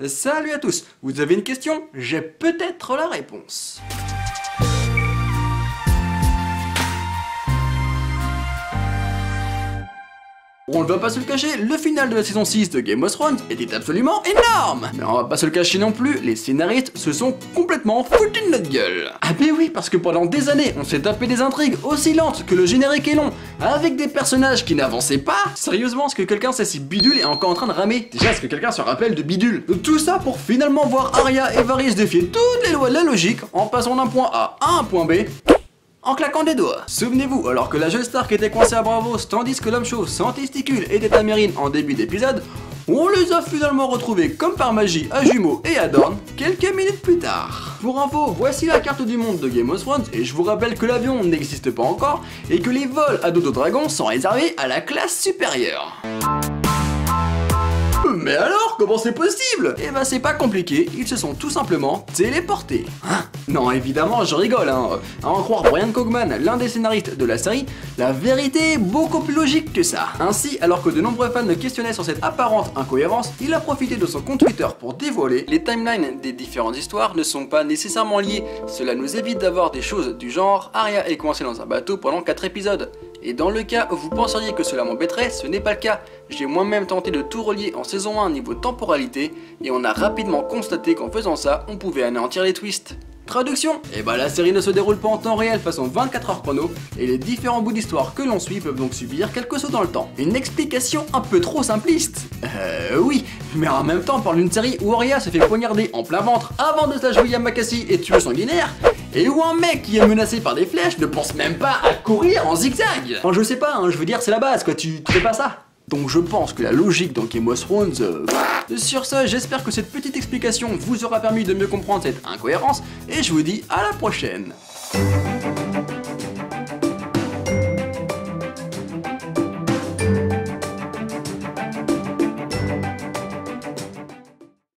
Salut à tous, vous avez une question? J'ai peut-être la réponse. On ne va pas se le cacher, le final de la saison 6 de Game of Thrones était absolument énorme. Mais on va pas se le cacher non plus, les scénaristes se sont complètement foutus de notre gueule. Ah ben oui, parce que pendant des années, on s'est tapé des intrigues aussi lentes que le générique est long, avec des personnages qui n'avançaient pas. Sérieusement, est-ce que quelqu'un sait si Bidule est encore en train de ramer? Déjà, est-ce que quelqu'un se rappelle de Bidule? Tout ça pour finalement voir Arya et Varys défier toutes les lois de la logique en passant d'un point A à un point B en claquant des doigts. Souvenez-vous, alors que la jeune Stark était coincée à Braavos, tandis que l'homme chauve sans testicules était à Meereen en début d'épisode, on les a finalement retrouvés comme par magie à Jumeaux et à Dorne quelques minutes plus tard. Pour info, voici la carte du monde de Game of Thrones et je vous rappelle que l'avion n'existe pas encore et que les vols à dos de dragon sont réservés à la classe supérieure. Mais alors, comment c'est possible? Eh ben c'est pas compliqué, ils se sont tout simplement téléportés. Hein? Non, évidemment, je rigole, hein. À en croire Brian Cogman, l'un des scénaristes de la série, la vérité est beaucoup plus logique que ça. Ainsi, alors que de nombreux fans le questionnaient sur cette apparente incohérence, il a profité de son compte Twitter pour dévoiler les timelines des différentes histoires ne sont pas nécessairement liées. Cela nous évite d'avoir des choses du genre Arya est coincée dans un bateau pendant 4 épisodes. Et dans le cas où vous penseriez que cela m'embêterait, ce n'est pas le cas. J'ai moi-même tenté de tout relier en saison 1 niveau temporalité, et on a rapidement constaté qu'en faisant ça, on pouvait anéantir les twists. Traduction? Eh ben la série ne se déroule pas en temps réel façon 24 heures chrono, et les différents bouts d'histoire que l'on suit peuvent donc subir quelques sauts dans le temps. Une explication un peu trop simpliste. Oui, mais en même temps parle d'une série où Arya se fait poignarder en plein ventre avant de slash William Macassie et tuer sanguinaire, et où un mec qui est menacé par des flèches ne pense même pas à courir en zigzag. Enfin je sais pas, hein, je veux dire c'est la base quoi, tu fais pas ça. Donc je pense que la logique dans Game of Thrones... Sur ce, j'espère que cette petite explication vous aura permis de mieux comprendre cette incohérence, et je vous dis à la prochaine.